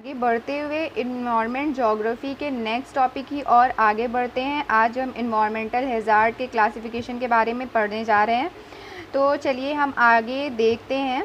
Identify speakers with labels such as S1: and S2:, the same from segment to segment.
S1: आगे बढ़ते हुए इन्वायरमेंट ज्योग्राफी के नेक्स्ट टॉपिक की और आगे बढ़ते हैं। आज हम इन्वायरमेंटल हैज़ार्ड के क्लासिफिकेशन के बारे में पढ़ने जा रहे हैं। तो चलिए हम आगे देखते हैं।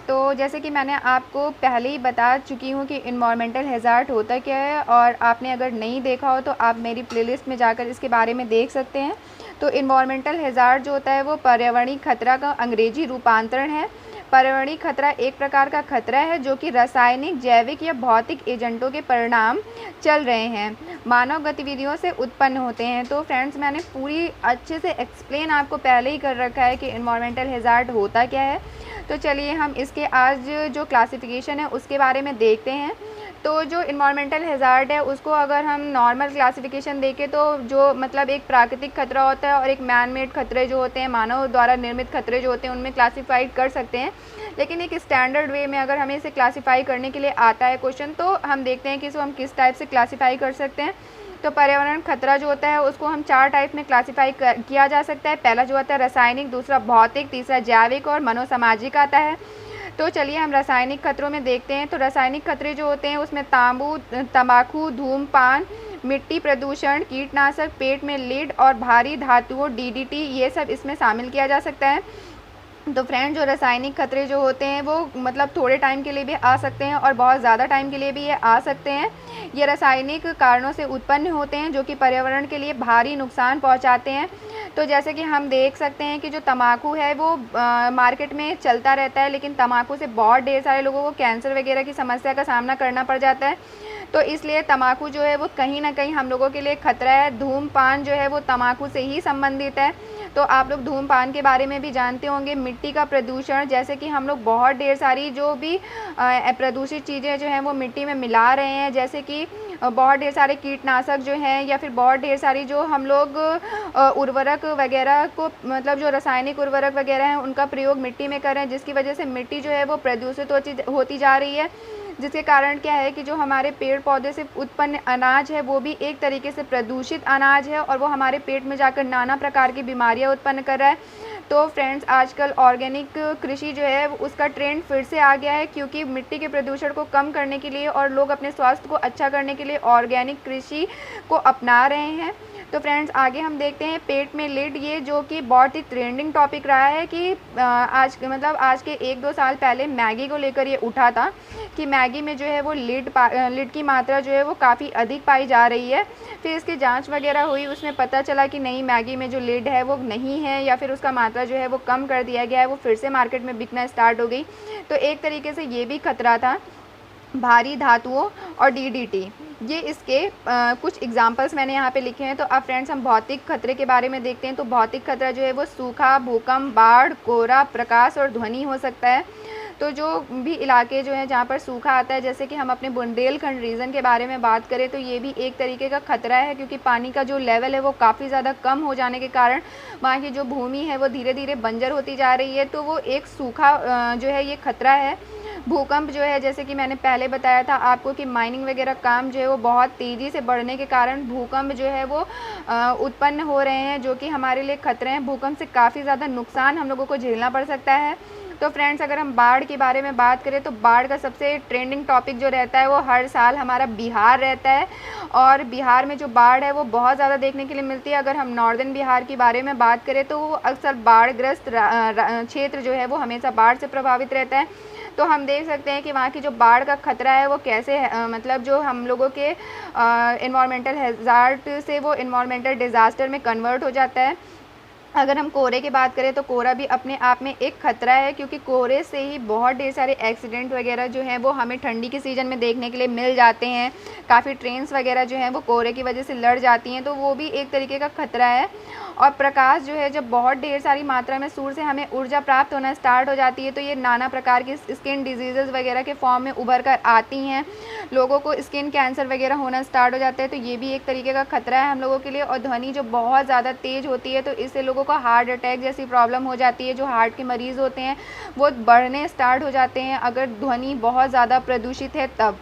S1: तो जैसे कि मैंने आपको पहले ही बता चुकी हूँ कि इन्वायरमेंटल हैज़ार्ड होता क्या है, और आपने अगर नहीं देखा हो तो आप मेरी प्लेलिस्ट में जाकर इसके बारे में देख सकते हैं। तो इन्वायरमेंटल हैज़ार्ड जो होता है वो पर्यावरणीय खतरा का अंग्रेजी रूपांतरण है। पर्यावरणीय खतरा एक प्रकार का खतरा है जो कि रासायनिक, जैविक या भौतिक एजेंटों के परिणाम चल रहे हैं, मानव गतिविधियों से उत्पन्न होते हैं। तो फ्रेंड्स, मैंने पूरी अच्छे से एक्सप्लेन आपको पहले ही कर रखा है कि इन्वायरमेंटल हैज़ार्ड होता क्या है। तो चलिए हम इसके आज जो क्लासिफिकेशन है उसके बारे में देखते हैं। तो जो इन्वायरमेंटल हैज़ार्ड है उसको अगर हम नॉर्मल क्लासिफिकेशन देखें तो जो मतलब एक प्राकृतिक खतरा होता है और एक मैन मेड खतरे जो होते हैं, मानव द्वारा निर्मित खतरे जो होते हैं, उनमें क्लासिफाइड कर सकते हैं। लेकिन एक स्टैंडर्ड वे में अगर हमें इसे क्लासिफाई करने के लिए आता है क्वेश्चन, तो हम देखते हैं कि इसको हम किस टाइप से क्लासिफाई कर सकते हैं। तो पर्यावरण खतरा जो होता है उसको हम 4 टाइप में क्लासिफाई किया जा सकता है। पहला जो होता है रासायनिक, दूसरा भौतिक, तीसरा जैविक और मनोसामाजिक आता है। तो चलिए हम रासायनिक खतरों में देखते हैं। तो रासायनिक खतरे जो होते हैं उसमें तंबाकू, धूम्रपान, मिट्टी प्रदूषण, कीटनाशक, पेट में लीड और भारी धातुओं DDT, ये सब इसमें शामिल किया जा सकता है। तो फ्रेंड, जो रासायनिक खतरे जो होते हैं वो मतलब थोड़े टाइम के लिए भी आ सकते हैं और बहुत ज़्यादा टाइम के लिए भी ये आ सकते हैं। ये रासायनिक कारणों से उत्पन्न होते हैं जो कि पर्यावरण के लिए भारी नुकसान पहुंचाते हैं। तो जैसे कि हम देख सकते हैं कि जो तंबाकू है वो मार्केट में चलता रहता है, लेकिन तंबाकू से बहुत ढेर सारे लोगों को कैंसर वगैरह की समस्या का सामना करना पड़ जाता है। तो इसलिए तंबाकू जो है वो कहीं ना कहीं हम लोगों के लिए खतरा है। धूम्रपान जो है वो तंबाकू से ही संबंधित है। तो आप लोग धूम्रपान के बारे में भी जानते होंगे। मिट्टी का प्रदूषण, जैसे कि हम लोग बहुत ढेर सारी जो भी प्रदूषित चीज़ें जो हैं वो मिट्टी में मिला रहे हैं, जैसे कि बहुत ढेर सारे कीटनाशक जो हैं या फिर बहुत ढेर सारी जो हम लोग उर्वरक वगैरह को मतलब जो रासायनिक उर्वरक वगैरह हैं उनका प्रयोग मिट्टी में कर रहे हैं, जिसकी वजह से मिट्टी जो है वो प्रदूषित होती जा रही है। जिसके कारण क्या है कि जो हमारे पेड़ पौधे से उत्पन्न अनाज है वो भी एक तरीके से प्रदूषित अनाज है और वो हमारे पेट में जाकर नाना प्रकार की बीमारियां उत्पन्न कर रहा है। तो फ्रेंड्स, आजकल ऑर्गेनिक कृषि जो है उसका ट्रेंड फिर से आ गया है, क्योंकि मिट्टी के प्रदूषण को कम करने के लिए और लोग अपने स्वास्थ्य को अच्छा करने के लिए ऑर्गेनिक कृषि को अपना रहे हैं। तो फ्रेंड्स, आगे हम देखते हैं पेट में लीड, ये जो कि बहुत ही ट्रेंडिंग टॉपिक रहा है कि आज के 1-2 साल पहले मैगी को लेकर ये उठा था कि मैगी में जो है वो लीड की मात्रा जो है वो काफ़ी अधिक पाई जा रही है। फिर इसकी जांच वगैरह हुई, उसमें पता चला कि नहीं, मैगी में जो लीड है वो नहीं है, या फिर उसका मात्रा जो है वो कम कर दिया गया है, वो फिर से मार्केट में बिकना स्टार्ट हो गई। तो एक तरीके से ये भी खतरा था। भारी धातुओं और DDT, ये इसके कुछ एग्जाम्पल्स मैंने यहाँ पे लिखे हैं। तो अब फ्रेंड्स, हम भौतिक खतरे के बारे में देखते हैं। तो भौतिक खतरा जो है वो सूखा, भूकंप, बाढ़, कोहरा, प्रकाश और ध्वनि हो सकता है। तो जो भी इलाके जो हैं जहाँ पर सूखा आता है, जैसे कि हम अपने बुंदेलखंड रीजन के बारे में बात करें तो ये भी एक तरीके का खतरा है, क्योंकि पानी का जो लेवल है वो काफ़ी ज़्यादा कम हो जाने के कारण वहाँ की जो भूमि है वो धीरे धीरे बंजर होती जा रही है। तो वो एक सूखा जो है ये खतरा है। भूकंप जो है, जैसे कि मैंने पहले बताया था आपको कि माइनिंग वगैरह काम जो है वो बहुत तेज़ी से बढ़ने के कारण भूकंप जो है वो उत्पन्न हो रहे हैं, जो कि हमारे लिए खतरे हैं। भूकंप से काफ़ी ज़्यादा नुकसान हम लोगों को झेलना पड़ सकता है। तो फ्रेंड्स, अगर हम बाढ़ के बारे में बात करें तो बाढ़ का सबसे ट्रेंडिंग टॉपिक जो रहता है वो हर साल हमारा बिहार रहता है, और बिहार में जो बाढ़ है वो बहुत ज़्यादा देखने के लिए मिलती है। अगर हम नॉर्दर्न बिहार के बारे में बात करें तो वो अक्सर बाढ़ग्रस्त क्षेत्र जो है वो हमेशा बाढ़ से प्रभावित रहता है। तो हम देख सकते हैं कि वहाँ की जो बाढ़ का खतरा है वो कैसे मतलब जो हम लोगों के इन्वायरमेंटल हैज़ार्ड से वो इन्वायरमेंटल डिज़ास्टर में कन्वर्ट हो जाता है। अगर हम कोहरे की बात करें तो कोहरा भी अपने आप में एक खतरा है, क्योंकि कोहरे से ही बहुत ढेर सारे एक्सीडेंट वगैरह जो हैं वो हमें ठंडी के सीज़न में देखने के लिए मिल जाते हैं। काफ़ी ट्रेन्स वगैरह जो हैं वो कोहरे की वजह से लड़ जाती हैं, तो वो भी एक तरीके का खतरा है। और प्रकाश जो है, जब बहुत ढेर सारी मात्रा में सूर्य से हमें ऊर्जा प्राप्त होना स्टार्ट हो जाती है तो ये नाना प्रकार की स्किन डिजीज़ेज़ वगैरह के फॉर्म में उभर कर आती हैं। लोगों को स्किन कैंसर वगैरह होना स्टार्ट हो जाता है, तो ये भी एक तरीके का खतरा है हम लोगों के लिए। और ध्वनि जो बहुत ज़्यादा तेज़ होती है तो इससे लोगों को हार्ट अटैक जैसी प्रॉब्लम हो जाती है। जो हार्ट के मरीज़ होते हैं वो बढ़ने स्टार्ट हो जाते हैं अगर ध्वनि बहुत ज़्यादा प्रदूषित है तब।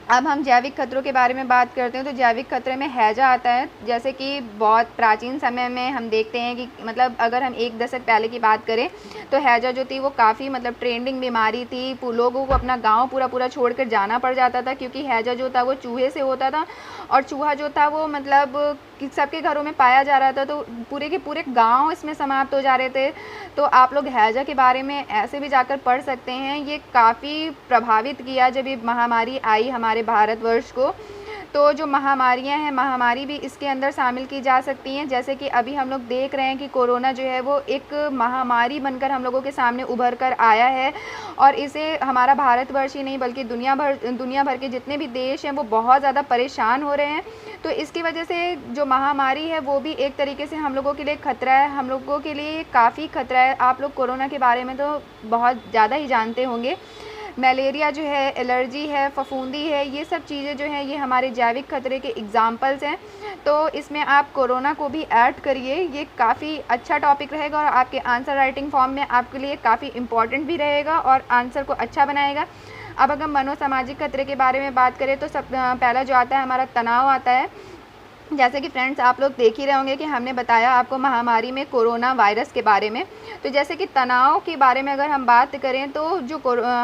S1: अब हम जैविक खतरों के बारे में बात करते हैं। तो जैविक खतरे में हैजा आता है। जैसे कि बहुत प्राचीन समय में हम देखते हैं कि मतलब अगर हम 1 दशक पहले की बात करें तो हैजा जो थी वो काफ़ी मतलब ट्रेंडिंग बीमारी थी। लोगों को अपना गांव पूरा छोड़कर जाना पड़ जाता था, क्योंकि हैजा जो था वो चूहे से होता था, और चूहा जो था वो मतलब सबके घरों में पाया जा रहा था, तो पूरे के पूरे गाँव इसमें समाप्त हो जा रहे थे। तो आप लोग हैजा के बारे में ऐसे भी जाकर पढ़ सकते हैं। ये काफ़ी प्रभावित किया जब ये महामारी आई हमारे भारतवर्ष को। तो जो महामारियां हैं, महामारी भी इसके अंदर शामिल की जा सकती हैं। जैसे कि अभी हम लोग देख रहे हैं कि कोरोना जो है वो एक महामारी बनकर हम लोगों के सामने उभर कर आया है, और इसे हमारा भारतवर्ष ही नहीं बल्कि दुनिया भर के जितने भी देश हैं वो बहुत ज़्यादा परेशान हो रहे हैं। तो इसकी वजह से जो महामारी है वो भी एक तरीके से हम लोगों के लिए खतरा है, हम लोगों के लिए काफ़ी खतरा है। आप लोग कोरोना के बारे में तो बहुत ज़्यादा ही जानते होंगे। मलेरिया जो है, एलर्जी है, फफूंदी है, ये सब चीज़ें जो हैं ये हमारे जैविक खतरे के एग्जाम्पल्स हैं। तो इसमें आप कोरोना को भी ऐड करिए, ये काफ़ी अच्छा टॉपिक रहेगा और आपके आंसर राइटिंग फॉर्म में आपके लिए काफ़ी इम्पॉर्टेंट भी रहेगा और आंसर को अच्छा बनाएगा। अब अगर मनोसामाजिक खतरे के बारे में बात करें तो पहला जो आता है हमारा तनाव आता है। जैसे कि फ्रेंड्स आप लोग देख ही रहे होंगे कि हमने बताया आपको महामारी में कोरोना वायरस के बारे में। तो जैसे कि तनाव के बारे में अगर हम बात करें तो जो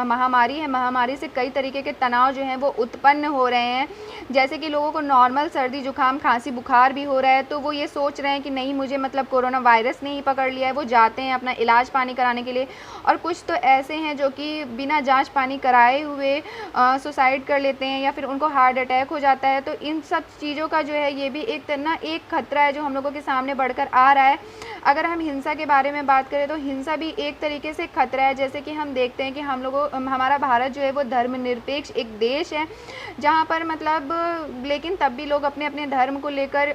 S1: महामारी है, महामारी से कई तरीके के तनाव जो हैं वो उत्पन्न हो रहे हैं। जैसे कि लोगों को नॉर्मल सर्दी जुकाम खांसी बुखार भी हो रहा है, तो वो ये सोच रहे हैं कि नहीं मुझे मतलब कोरोना वायरस ने ही पकड़ लिया है, वो जाते हैं अपना इलाज पानी कराने के लिए। और कुछ तो ऐसे हैं जो कि बिना जाँच पानी कराए हुए सुसाइड कर लेते हैं या फिर उनको हार्ट अटैक हो जाता है। तो इन सब चीज़ों का जो है ये भी एक खतरा है जो हम लोगों के सामने बढ़कर आ रहा है। अगर हम हिंसा के बारे में बात करें तो हिंसा भी एक तरीके से खतरा है। जैसे कि हम देखते हैं कि हमारा भारत जो है वो धर्मनिरपेक्ष एक देश है, जहाँ पर मतलब लेकिन तब भी लोग अपने अपने धर्म को लेकर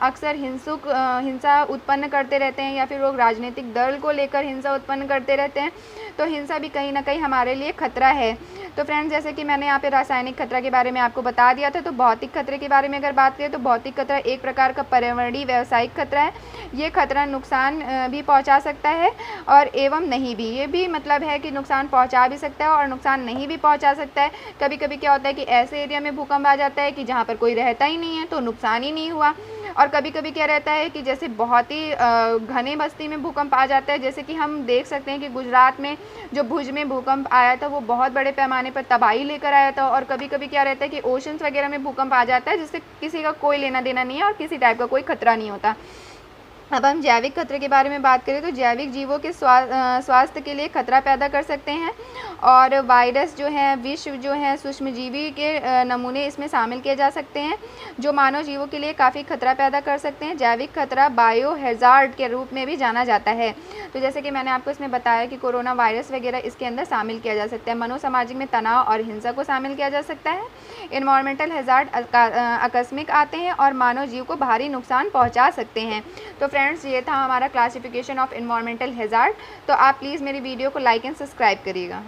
S1: अक्सर हिंसा उत्पन्न करते रहते हैं, या फिर लोग राजनीतिक दल को लेकर हिंसा उत्पन्न करते रहते हैं। तो हिंसा भी कहीं ना कहीं हमारे लिए खतरा है। तो फ्रेंड्स जैसे कि मैंने यहाँ पे रासायनिक खतरा के बारे में आपको बता दिया था, तो भौतिक खतरे के बारे में अगर बात करें तो भौतिक खतरा एक प्रकार का पर्यावरणीय व्यावसायिक खतरा है। ये खतरा नुकसान भी पहुँचा सकता है और एवं नहीं भी, ये भी मतलब है कि नुकसान पहुँचा भी सकता है और नुकसान नहीं भी पहुँचा सकता है। कभी कभी क्या होता है कि ऐसे एरिया में भूकंप आ जाता है कि जहाँ पर कोई रहता ही नहीं है, तो नुकसान ही नहीं हुआ। और कभी कभी क्या रहता है कि जैसे बहुत ही घने बस्ती में भूकंप आ जाता है। जैसे कि हम देख सकते हैं कि गुजरात में जो भुज में भूकंप आया था वो बहुत बड़े पैमाने पर तबाही लेकर आया था। और कभी कभी क्या रहता है कि ओशंस वगैरह में भूकंप आ जाता है जिससे किसी का कोई लेना देना नहीं है और किसी टाइप का कोई खतरा नहीं होता। अब हम जैविक खतरे के बारे में बात करें तो जैविक जीवों के स्वास्थ्य के लिए खतरा पैदा कर सकते हैं, और वायरस जो है, विष जो है, सूक्ष्मजीवी के नमूने इसमें शामिल किए जा सकते हैं जो मानव जीवों के लिए काफ़ी खतरा पैदा कर सकते हैं। जैविक खतरा बायो हैज़ार्ड के रूप में भी जाना जाता है। तो जैसे कि मैंने आपको इसमें बताया कि कोरोना वायरस वगैरह इसके अंदर शामिल किया जा सकता है। मनोसामाजिक में तनाव और हिंसा को शामिल किया जा सकता है। इन्वायरमेंटल हैज़ार्ड आकस्मिक आते हैं और मानव जीव को भारी नुकसान पहुँचा सकते हैं। तो फ्रेंड्स ये था हमारा क्लासिफिकेशन ऑफ इन्वायरमेंटल हैज़ार्ड। तो आप प्लीज़ मेरी वीडियो को लाइक एंड सब्सक्राइब करिएगा।